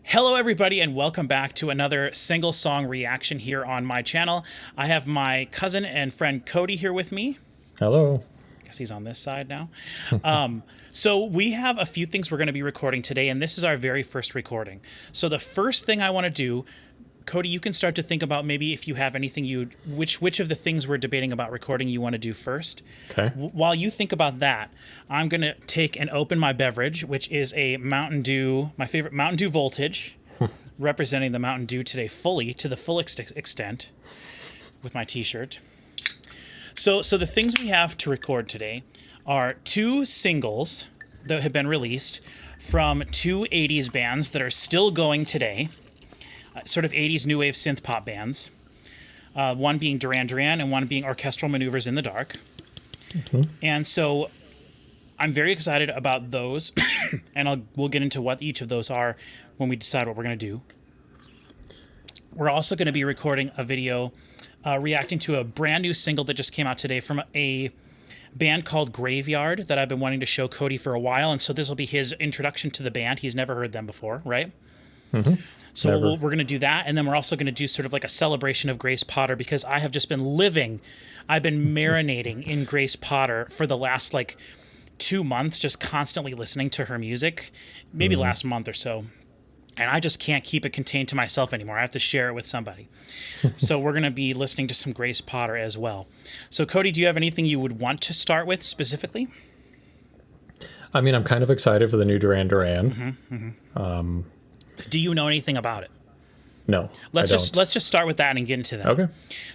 Hello, everybody, and welcome back to another single song reaction here on my channel. I have my cousin and friend Cody here with me. Hello. I guess he's on this side now. So we have a few things we're going to be recording today, and this is our very first recording. So the first thing I want to do, Cody, you can start to think about maybe if you have anything which of the things we're debating about recording you want to do first. Okay. While you think about that, I'm going to take and open my beverage, which is a Mountain Dew, my favorite Mountain Dew Voltage, representing the Mountain Dew today fully, to the full extent, with my t-shirt. So the things we have to record today are two singles that have been released from two 80s bands that are still going today. Sort of 80s new wave synth pop bands. One being Duran Duran and one being Orchestral Maneuvers in the Dark. Mm-hmm. And so I'm very excited about those, and we'll get into what each of those are when we decide what we're going to do. We're also going to be recording a video reacting to a brand new single that just came out today from a band called Graveyard that I've been wanting to show Cody for a while, and so this will be his introduction to the band. He's never heard them before, right? Mm-hmm. So we're going to do that, and then we're also going to do sort of like a celebration of Grace Potter, because I have just been I've been marinating in Grace Potter for the last 2 months, just constantly listening to her music, maybe last month or so, and I just can't keep it contained to myself anymore. I have to share it with somebody. So we're going to be listening to some Grace Potter as well. So Cody, do you have anything you would want to start with specifically? I mean, I'm kind of excited for the new Duran Duran. Mm-hmm, mm-hmm. Do you know anything about it? No. Let's just start with that and get into that. Okay.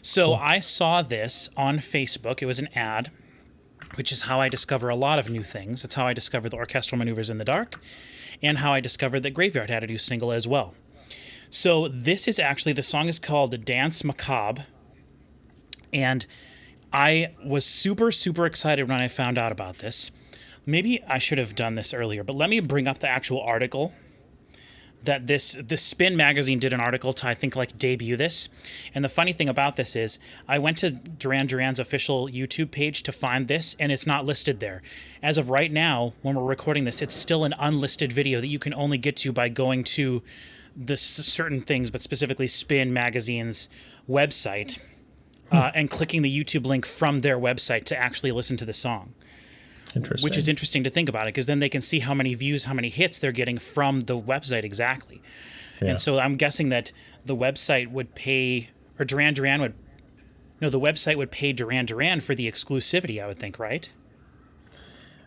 So cool. I saw this on Facebook. It was an ad, which is how I discover a lot of new things. It's how I discovered the Orchestral Maneuvers in the Dark, and how I discovered that Graveyard had a new single as well. So this is actually, the song is called Danse Macabre, and I was super, super excited when I found out about this. Maybe I should have done this earlier, but let me bring up the actual article that this Spin magazine did an article to, I think, debut this. And the funny thing about this is I went to Duran Duran's official YouTube page to find this, and it's not listed there. As of right now, when we're recording this, it's still an unlisted video that you can only get to by going to the certain things, but specifically Spin magazine's website, and clicking the YouTube link from their website to actually listen to the song. Interesting. Which is interesting to think about it, because then they can see how many views, how many hits they're getting from the website exactly. Yeah. And so I'm guessing that the website would pay, or the website would pay Duran Duran for the exclusivity, I would think, right?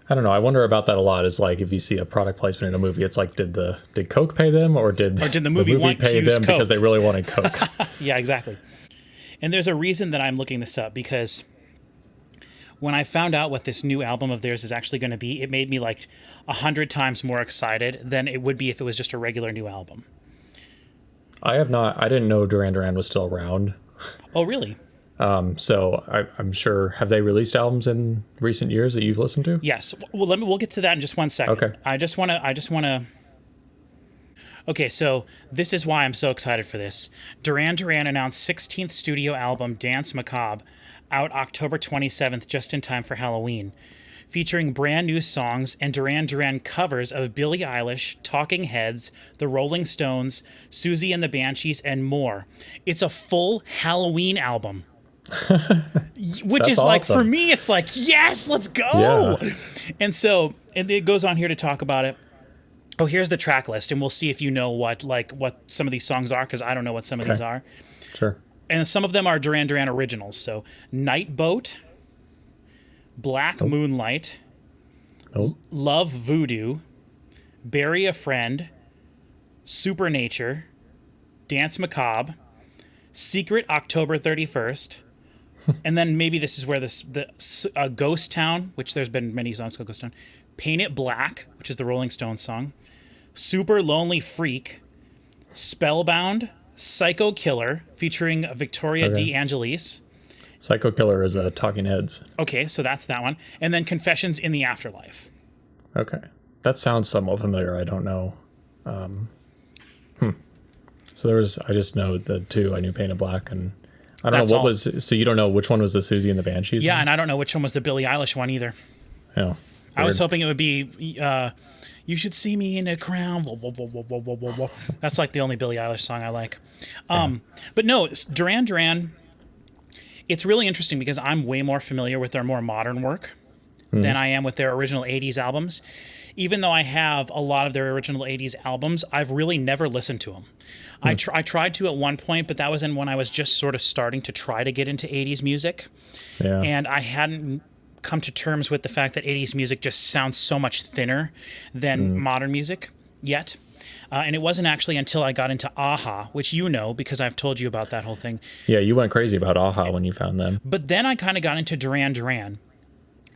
I don't know. I wonder about that a lot. Is if you see a product placement in a movie, it's did Coke pay them, or did the movie want pay to use them Coke? because they really wanted Coke? Yeah, exactly. And there's a reason that I'm looking this up, because when I found out what this new album of theirs is actually going to be, it made me 100 times more excited than it would be if it was just a regular new album. I didn't know Duran Duran was still around. Oh, really? So I'm sure, have they released albums in recent years that you've listened to? Yes. Well, we'll get to that in just 1 second. Okay. I just want to. Okay, so this is why I'm so excited for this. Duran Duran announced 16th studio album Danse Macabre, out October 27th, just in time for Halloween, featuring brand new songs and Duran Duran covers of Billie Eilish, Talking Heads, The Rolling Stones, Susie and the Banshees, and more. It's a full Halloween album. Which is awesome. For me, it's yes, let's go. Yeah. And so it goes on here to talk about it. Oh, here's the track list, and we'll see if you know what some of these songs are, because I don't know what some of these are. Sure. And some of them are Duran Duran originals. So Night Boat, Black Moonlight, Love Voodoo, Bury a Friend, Supernature, Danse Macabre, Secret October 31st, and then maybe this is where the Ghost Town, which there's been many songs called Ghost Town, Paint It Black, which is the Rolling Stones song, Super Lonely Freak, Spellbound, Psycho Killer, featuring Victoria De Angelis. Psycho Killer is Talking Heads. Okay, so that's that one. And then Confessions in the Afterlife. Okay. That sounds somewhat familiar. I don't know. So I just know the two. I knew Painted Black, and I don't know what was, so you don't know which one was the Susie and the Banshees? Yeah, one? And I don't know which one was the Billie Eilish one either. Yeah. I was hoping it would be You should see me in a crown. Whoa, whoa, whoa, whoa, whoa, whoa, whoa, whoa. That's like the only Billie Eilish song I like. But no, Duran Duran, it's really interesting because I'm way more familiar with their more modern work than I am with their original 80s albums. Even though I have a lot of their original 80s albums, I've really never listened to them. I tried to at one point, but that was when I was just sort of starting to try to get into 80s music. Yeah. And I hadn't come to terms with the fact that 80s music just sounds so much thinner than modern music yet. And it wasn't actually until I got into Aha, which you know because I've told you about that whole thing. Yeah, you went crazy about Aha when you found them. But then I kind of got into Duran Duran.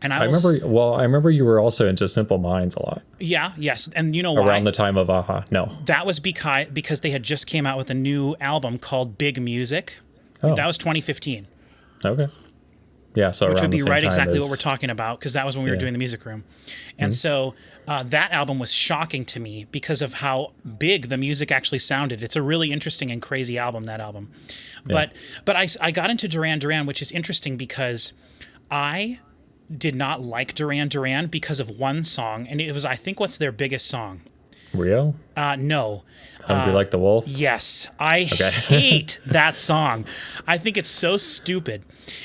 And I remember you were also into Simple Minds a lot. Yeah, yes. And you know why? Around the time of Aha. No. That was because they had just came out with a new album called Big Music. Oh. That was 2015. Okay. Yeah, so which would be right exactly as... what we're talking about, because that was when we were doing the music room. And so that album was shocking to me because of how big the music actually sounded. It's a really interesting and crazy album, that album. Yeah. But I got into Duran Duran, which is interesting because I did not like Duran Duran because of one song, and it was, I think, what's their biggest song? Rio? No. Hungry Like the Wolf? Yes. I hate that song. I think it's so stupid.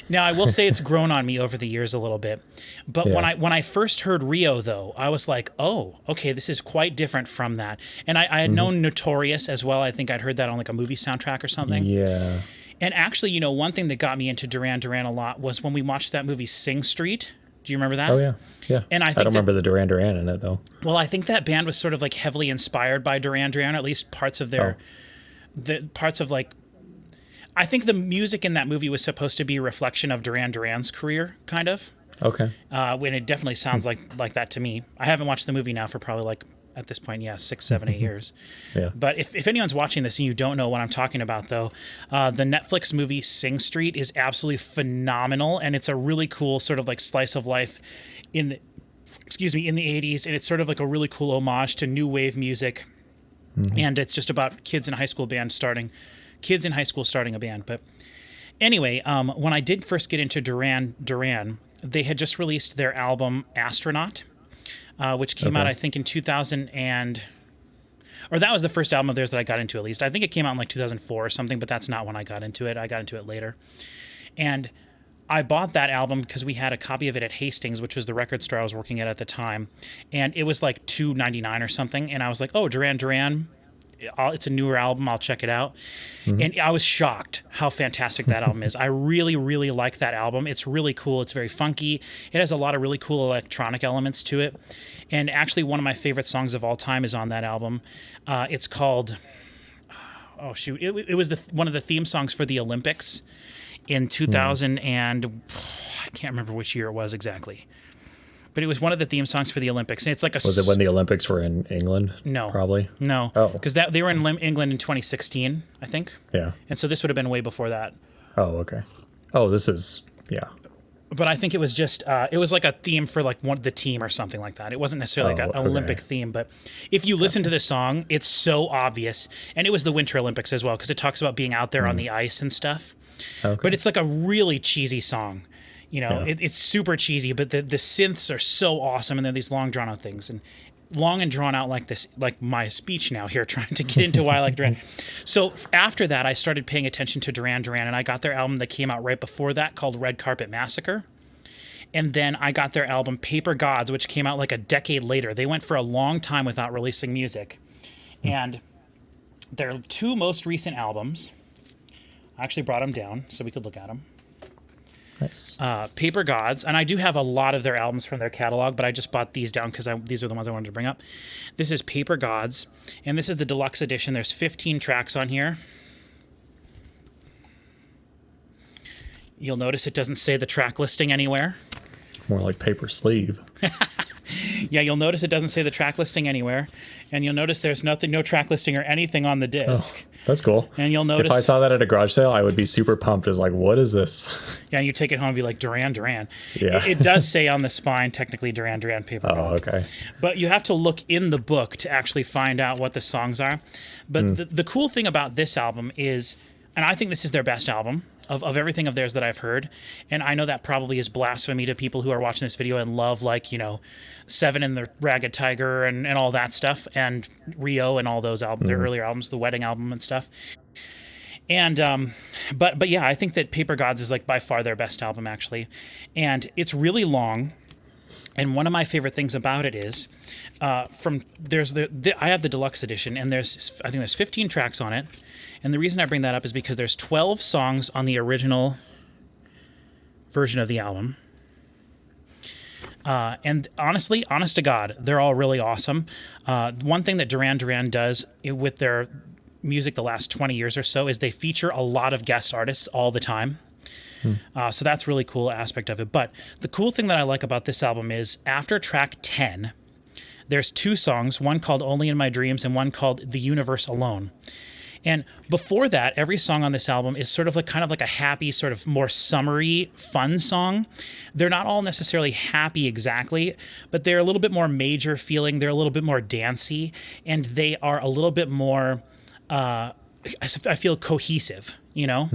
Now, I will say it's grown on me over the years a little bit. But when I first heard Rio, though, I was like, oh, okay, this is quite different from that. And I had known Notorious as well. I think I'd heard that on like a movie soundtrack or something. Yeah. And actually, you know, one thing that got me into Duran Duran a lot was when we watched that movie Sing Street. Do you remember that? Oh, yeah. Yeah. And I don't remember the Duran Duran in it, though. Well, I think that band was sort of like heavily inspired by Duran Duran, or at least parts of their, I think the music in that movie was supposed to be a reflection of Duran Duran's career, kind of. Okay. When it definitely sounds like that to me. I haven't watched the movie now for probably like, at this point, 6, 7, 8 years. Yeah. But if anyone's watching this and you don't know what I'm talking about, though, the Netflix movie Sing Street is absolutely phenomenal, and it's a really cool sort of like slice of life in the 80s, and it's sort of like a really cool homage to new wave music, and it's just about kids in high school starting a band. But anyway, when I did first get into Duran Duran, they had just released their album Astronaut, which came out, I think, in 2000 or that was the first album of theirs that I got into, at least. I think it came out in like 2004 or something, but that's not when I got into it. I got into it later. And I bought that album because we had a copy of it at Hastings, which was the record store I was working at the time. And it was like $2.99 or something. And I was like, oh, Duran Duran, it's a newer album, I'll check it out. And I was shocked how fantastic that album is. I really, really like that album. It's really cool. It's very funky. It has a lot of really cool electronic elements to it. And actually, one of my favorite songs of all time is on that album. It's called, it was one of the theme songs for the Olympics in 2000 and I can't remember which year it was exactly. But it was one of the theme songs for the Olympics. And it's like Was it when the Olympics were in England? No. Probably? No. Oh. Because they were in England in 2016, I think. Yeah. And so this would have been way before that. Oh, okay. Oh, this is, yeah. But I think it was just, it was like a theme for like the team or something like that. It wasn't necessarily like an Olympic theme. But if you listen to the song, it's so obvious. And it was the Winter Olympics as well, because it talks about being out there on the ice and stuff. Okay. But it's like a really cheesy song. You know, it's super cheesy, but the synths are so awesome, and they're these long drawn out things, and long and drawn out like this, like my speech now here, trying to get into why I like Duran. So after that, I started paying attention to Duran Duran, and I got their album that came out right before that called Red Carpet Massacre. And then I got their album Paper Gods, which came out like a decade later. They went for a long time without releasing music. And their two most recent albums, I actually brought them down so we could look at them. Nice. Paper Gods, and I do have a lot of their albums from their catalog, but I just bought these down because these are the ones I wanted to bring up. This is Paper Gods, and this is the deluxe edition. There's 15 tracks on here. You'll notice it doesn't say the track listing anywhere. More like paper sleeve. Yeah, you'll notice it doesn't say the track listing anywhere, and you'll notice there's no track listing or anything on the disc. Oh, that's cool. And you'll notice if I saw that at a garage sale, I would be super pumped. It's like, what is this? Yeah, and you take it home and be like, Duran Duran. Yeah. It does say on the spine, technically, Duran Duran Paper Gods. Oh, okay. But you have to look in the book to actually find out what the songs are. But the cool thing about this album is and I think this is their best album of everything of theirs that I've heard. And I know that probably is blasphemy to people who are watching this video and love, like, you know, Seven and the Ragged Tiger and all that stuff, and Rio and all those albums, their earlier albums, the Wedding album and stuff. And but yeah, I think that Paper Gods is like by far their best album, actually. And it's really long. And one of my favorite things about it is I have the deluxe edition, and I think there's 15 tracks on it. And the reason I bring that up is because there's 12 songs on the original version of the album. And honestly, honest to God, they're all really awesome. One thing that Duran Duran does with their music the last 20 years or so is they feature a lot of guest artists all the time. So that's really cool aspect of it. But the cool thing that I like about this album is after track 10, there's 2 songs, one called Only in My Dreams and one called The Universe Alone. And before that, every song on this album is sort of like kind of like a happy, sort of more summery, fun song. They're not all necessarily happy exactly, but they're a little bit more major feeling. They're a little bit more dancey, and they are a little bit more, I feel, cohesive, you know?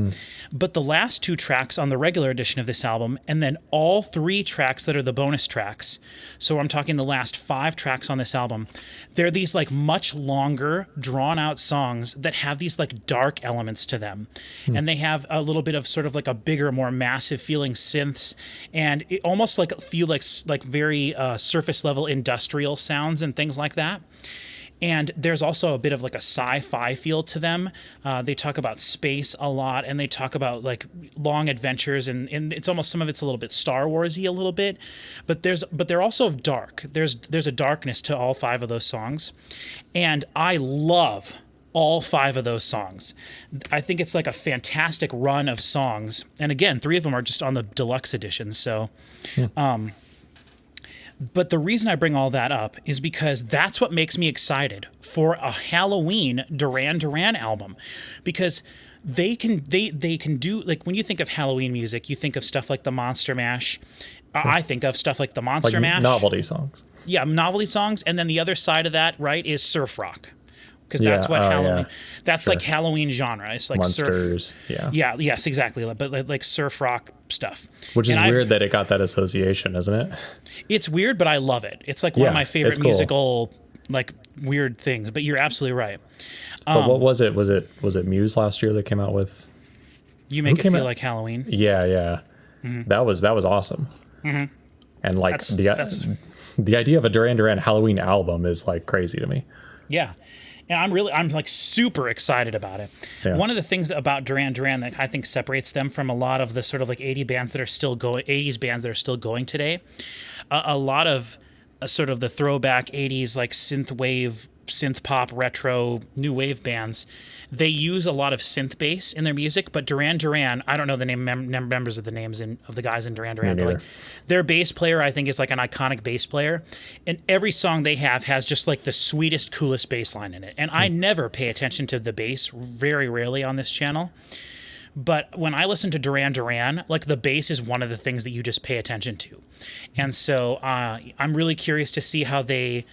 But the last 2 tracks on the regular edition of this album, and then all 3 tracks that are the bonus tracks, so I'm talking the last 5 tracks on this album, they're these like much longer, drawn out songs that have these like dark elements to them. And they have a little bit of sort of like a bigger, more massive feeling synths, and it almost like feel like very surface level industrial sounds and things like that. And there's also a bit of like a sci-fi feel to them. They talk about space a lot, and they talk about like long adventures, and it's almost, some of it's a little bit Star Warsy a little bit, but they're also dark. There's a darkness to all 5 of those songs, and I love all 5 of those songs. I think it's like a fantastic run of songs, and again, 3 of them are just on the deluxe edition. So. But the reason I bring all that up is because that's what makes me excited for a Halloween Duran Duran album, because they can do, like, when you think of Halloween music, you think of stuff like the Monster Mash. I think of stuff like the Monster Mash, novelty songs. Yeah, novelty songs, and then the other side of that, right, is surf rock. Because that's what Halloween. Yeah. That's like Halloween genre. It's like Monsters, surf. Yeah. Yes, exactly. But like surf rock stuff. Which is weird that it got that association, isn't it? It's weird, but I love it. It's like one of my favorite musical, like, weird things. But you're absolutely right. But what was it? Was it Muse last year that came out with? You Make It Feel Like Halloween. Yeah. Mm-hmm. That was awesome. Mm-hmm. And like the idea of a Duran Duran Halloween album is like crazy to me. Yeah. And I'm like super excited about it. Yeah. One of the things about Duran Duran that I think separates them from a lot of the sort of like 80s bands that are still going today, a lot of sort of the throwback 80s like synth wave, synth pop, retro, new wave bands, they use a lot of synth bass in their music. But Duran Duran, I don't know the members of the names of the guys in Duran Duran, but like their bass player, I think, is like an iconic bass player, and every song they have has just like the sweetest, coolest bass line in it. And I never pay attention to the bass, very rarely on this channel. But when I listen to Duran Duran, like the bass is one of the things that you just pay attention to. And so I'm really curious to see how they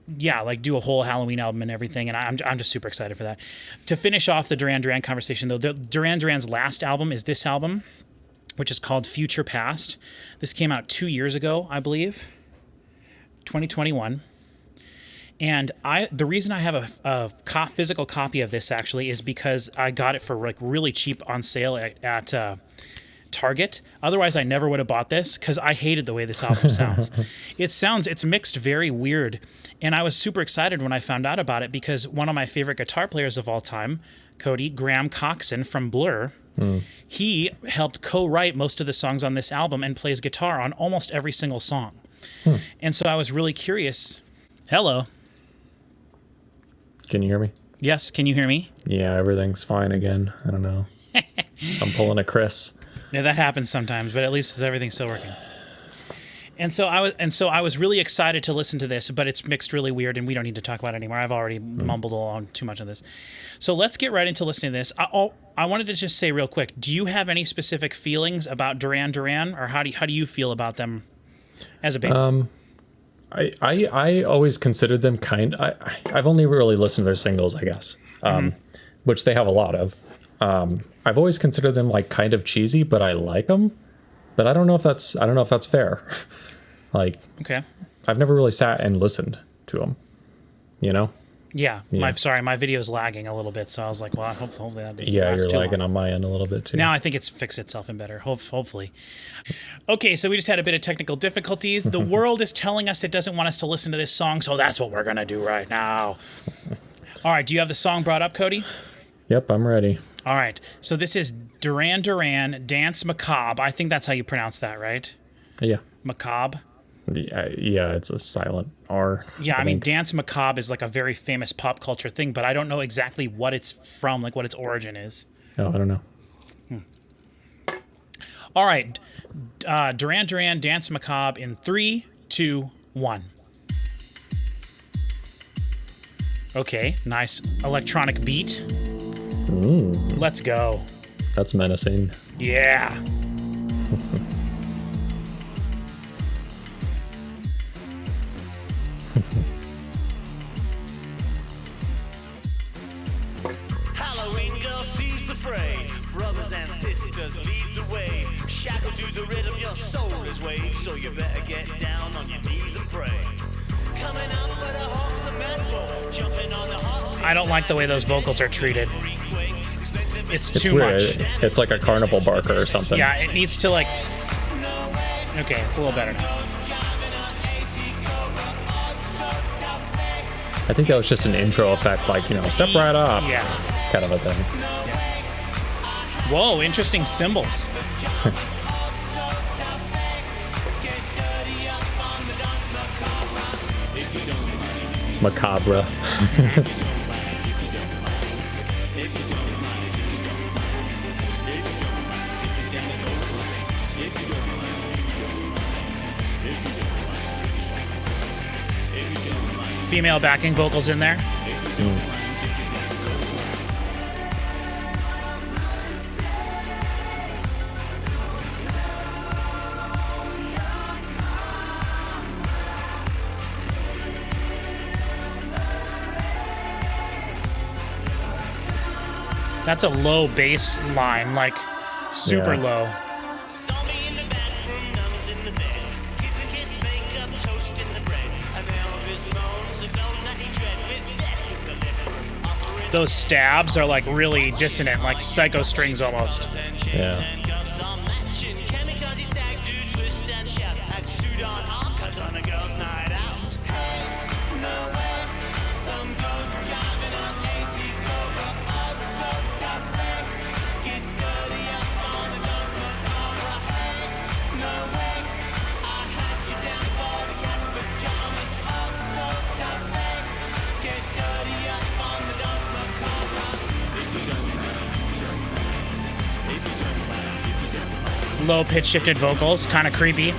like do a whole Halloween album and everything, and I'm just super excited for that. To finish off the Duran Duran conversation, though, Duran Duran's last album is this album, which is called Future Past. This came out 2 years ago, I believe, 2021. And the reason I have a physical copy of this actually is because I got it for like really cheap on sale at Target. Otherwise, I never would have bought this because I hated the way this album sounds. It's mixed very weird. And I was super excited when I found out about it because one of my favorite guitar players of all time, Cody, Graham Coxon from Blur, he helped co-write most of the songs on this album and plays guitar on almost every single song. And so I was really curious. Hello. Can you hear me? Yes, can you hear me? Yeah, everything's fine again. I don't know. I'm pulling a Chris. Yeah, that happens sometimes, but at least everything's still working. And so I was really excited to listen to this, but it's mixed really weird, and we don't need to talk about it anymore. I've already mumbled along too much on this. So let's get right into listening to this. I wanted to just say real quick, do you have any specific feelings about Duran Duran, or how do you feel about them as a band? I always considered them I've only really listened to their singles, I guess, which they have a lot of. I've always considered them like kind of cheesy, but I like them. But I don't know if that's fair. Like, Okay. I've never really sat and listened to them. You know? Yeah. My video is lagging a little bit, so I was like, well, hopefully that didn't Yeah, last you're too lagging long. on my end a little bit too. Now I think it's fixed itself in better, hopefully. Okay, so we just had a bit of technical difficulties. The world is telling us it doesn't want us to listen to this song, so that's what we're going to do right now. All right, do you have the song brought up, Cody? Yep, I'm ready. All right, so this is Duran Duran, Danse Macabre. I think that's how you pronounce that, right? Yeah. Macabre? Yeah, it's a silent R. Yeah, I mean, Danse Macabre is like a very famous pop culture thing, but I don't know exactly what it's from, like what its origin is. Oh, I don't know. All right, Duran Duran, Danse Macabre in 3, 2, 1. Okay, nice electronic beat. Let's go. That's menacing. Yeah. Halloween girl sees the fray. Brothers and sisters lead the way. Shackled to the rhythm, your soul is waved. So you better get down on your knees and pray. Coming out for the hawks, the metal. Jumping on the hawks. I don't like the way those vocals are treated. It's too weird. much. It's like a carnival barker or something. Yeah, it needs to like... Okay, it's a little better now. I think that was just an intro effect, like, you know, step right up. Yeah. Kind of a thing. Whoa, interesting cymbals. Macabre. Female backing vocals in there. That's a low bass line, like super Yeah. low. Those stabs are like really dissonant, like psycho strings almost. Yeah. Low pitch shifted vocals, kind of creepy.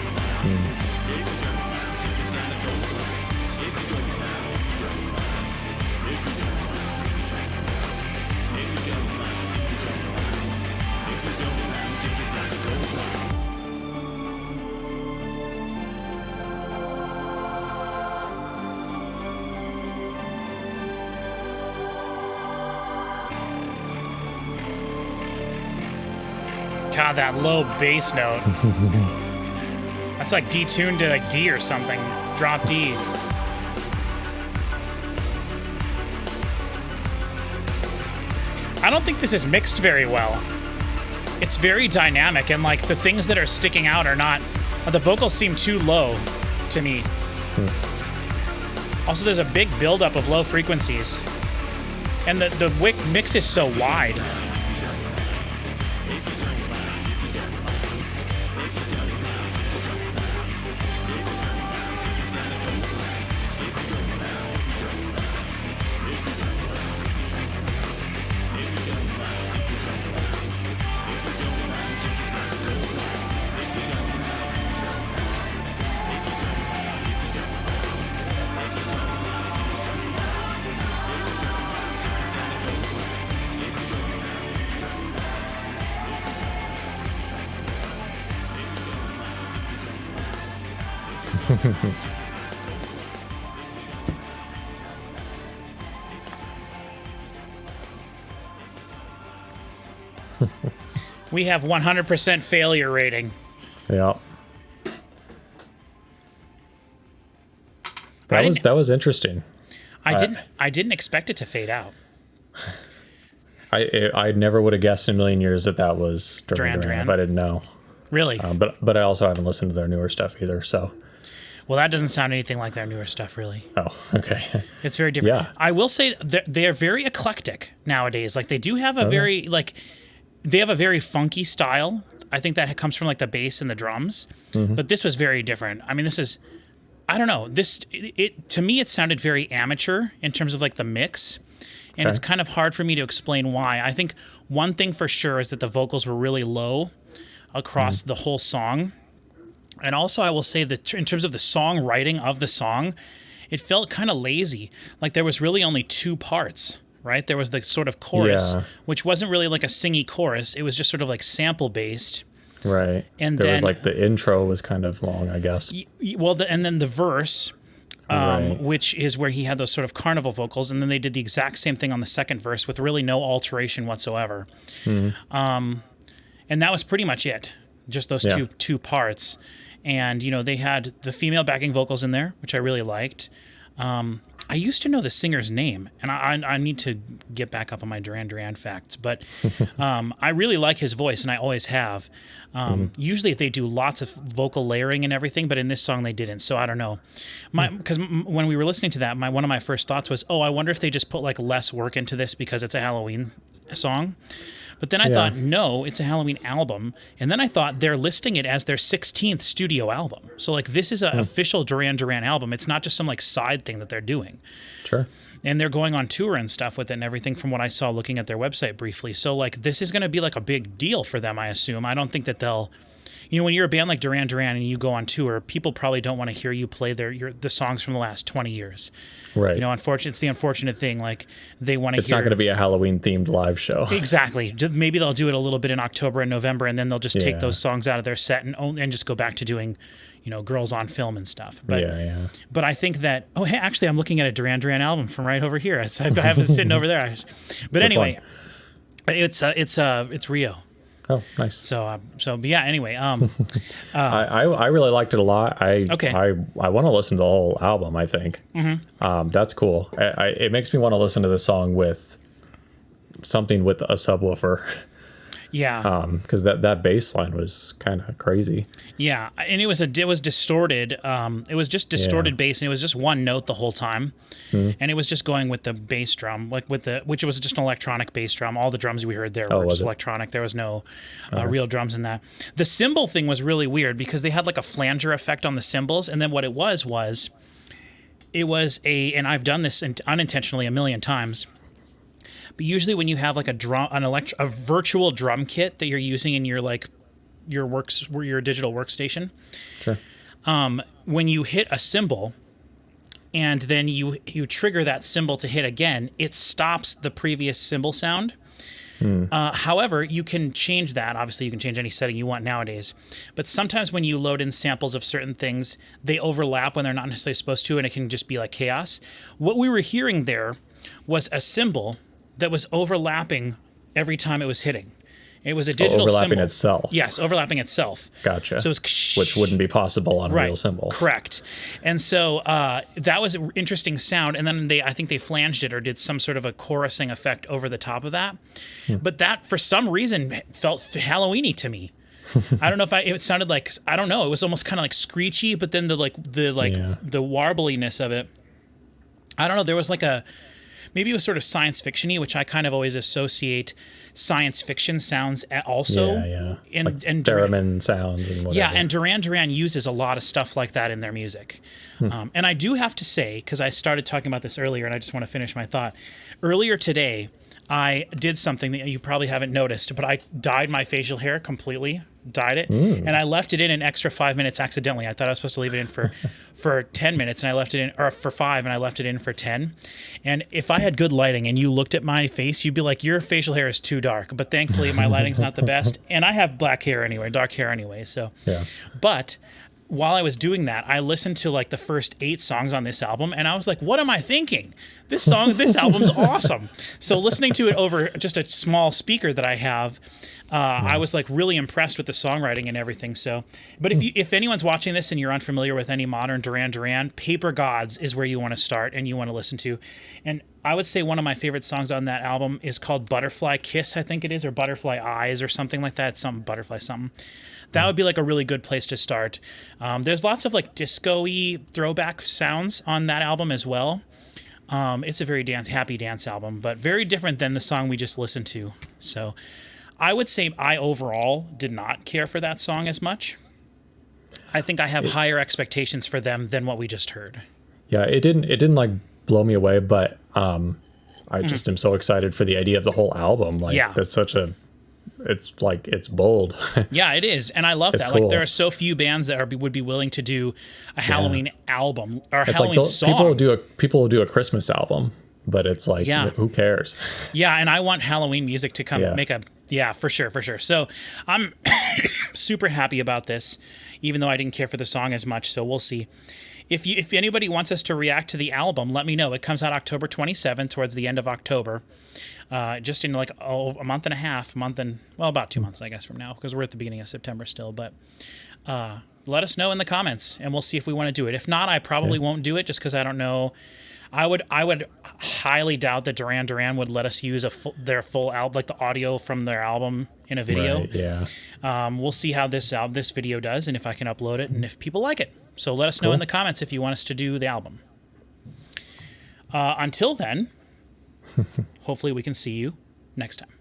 God, that low bass note. That's like detuned to like D or something. Drop D. I don't think this is mixed very well. It's very dynamic, and like the things that are sticking out are not. The vocals seem too low to me. Also, there's a big buildup of low frequencies, and the mix is so wide. We have 100% failure rating. Yeah. That was interesting. I didn't expect it to fade out. I never would have guessed in a million years that was Duran Duran if I didn't know. Really? But I also haven't listened to their newer stuff either. So. Well, that doesn't sound anything like their newer stuff, really. Oh, okay. It's very different. Yeah. I will say they are very eclectic nowadays. Like they do have a they have a very funky style. I think that comes from like the bass and the drums. Mm-hmm. But this was very different. I mean, I don't know. To me, it sounded very amateur in terms of like the mix. And it's kind of hard for me to explain why. I think one thing for sure is that the vocals were really low across the whole song. And also, I will say that in terms of the songwriting of the song, it felt kind of lazy. Like there was really only 2 parts, right? There was the sort of chorus, which wasn't really like a singy chorus. It was just sort of like sample-based. Right. And there was like the intro was kind of long, I guess. Well, and then the verse... which is where he had those sort of carnival vocals, and then they did the exact same thing on the second verse with really no alteration whatsoever. And that was pretty much it, just those two parts. And they had the female backing vocals in there, which I really liked. I used to know the singer's name, and I need to get back up on my Duran Duran facts, but I really like his voice, and I always have. Usually they do lots of vocal layering and everything, but in this song they didn't, so I don't know. Because when we were listening to that, one of my first thoughts was, I wonder if they just put like less work into this because it's a Halloween song. But then I thought, no, it's a Halloween album. And then I thought they're listing it as their 16th studio album. So like this is an official Duran Duran album. It's not just some like side thing that they're doing. Sure. And they're going on tour and stuff with it and everything from what I saw looking at their website briefly. So like this is going to be like a big deal for them, I assume. I don't think that they'll... when you're a band like Duran Duran and you go on tour, people probably don't want to hear you play the songs from the last 20 years. Right. It's the unfortunate thing. Like they want to hear. It's not going to be a Halloween themed live show. Exactly. Maybe they'll do it a little bit in October and November, and then they'll just take those songs out of their set and just go back to doing, Girls on Film and stuff. But But I think that. Oh, hey, actually, I'm looking at a Duran Duran album from right over here. I have it sitting over there. But anyway, it's Rio. Oh, nice. So but yeah. Anyway, I really liked it a lot. I want to listen to the whole album. I think that's cool. It makes me want to listen to the song with something with a subwoofer. Yeah. Because that bass line was kind of crazy. Yeah, and it was distorted. It was just distorted bass, and it was just one note the whole time, and it was just going with the bass drum, which was just an electronic bass drum. All the drums we heard there were just electronic. There was no real drums in that. The cymbal thing was really weird because they had like a flanger effect on the cymbals, and then what it was and I've done this unintentionally a million times. But usually when you have like a virtual drum kit that you're using in your your digital workstation, sure. When you hit a cymbal and then you trigger that cymbal to hit again, it stops the previous cymbal sound. However, you can change that. Obviously, you can change any setting you want nowadays. But sometimes when you load in samples of certain things, they overlap when they're not necessarily supposed to, and it can just be like chaos. What we were hearing there was a cymbal that was overlapping every time it was hitting. It was a digital overlapping cymbal. Itself. Yes, overlapping itself. Gotcha. So it was which wouldn't be possible on a real cymbal. Correct. And so that was an interesting sound. And then I think they flanged it or did some sort of a chorusing effect over the top of that. But that, for some reason, felt Halloween-y to me. I don't know if it sounded like, I don't know. It was almost kind of like screechy, but then the warbliness of it. I don't know. There was like maybe it was sort of science fiction-y, which I kind of always associate science fiction sounds also. Yeah. And theremin sounds and whatever. Yeah, and Duran Duran uses a lot of stuff like that in their music. And I do have to say, because I started talking about this earlier, and I just want to finish my thought. Earlier today, I did something that you probably haven't noticed, but I dyed my facial hair completely. Dyed it, and I left it in an extra 5 minutes accidentally. I thought I was supposed to leave it in for 10 minutes, and I left it in, or for 5, and I left it in for 10. And if I had good lighting and you looked at my face, you'd be like, your facial hair is too dark. But thankfully, my lighting's not the best, and I have dark hair anyway. So, yeah. But while I was doing that, I listened to like the first 8 songs on this album, and I was like, what am I thinking? This album's awesome. So listening to it over just a small speaker that I have, I was like really impressed with the songwriting and everything. So, but if anyone's watching this and you're unfamiliar with any modern Duran Duran, Paper Gods is where you want to start and you want to listen to. And I would say one of my favorite songs on that album is called Butterfly Kiss, I think it is, or Butterfly Eyes or something like that. Some butterfly something. That would be like a really good place to start. There's lots of like disco-y throwback sounds on that album as well. It's a very happy dance album, but very different than the song we just listened to. So I would say I overall did not care for that song as much. I think I have higher expectations for them than what we just heard. Yeah, it didn't like blow me away, but I just am so excited for the idea of the whole album. Like that's it's bold. Yeah, it is, and I love that. Cool. Like there are so few bands that would be willing to do a Halloween album or a Halloween song. People will do a Christmas album, but it's like who cares? Yeah, and I want Halloween music to come make a for sure. So I'm super happy about this, even though I didn't care for the song as much. So we'll see. If anybody wants us to react to the album, let me know. It comes out October 27th, towards the end of October. Just in like a month and a half, about 2 months, I guess, from now, because we're at the beginning of September still. But let us know in the comments, and we'll see if we want to do it. If not, I probably won't do it, just because I don't know. I would highly doubt that Duran Duran would let us use their full album, like the audio from their album, in a video. Right, yeah. We'll see how this video does, and if I can upload it, and if people like it. So let us know in the comments if you want us to do the album. Until then, hopefully we can see you next time.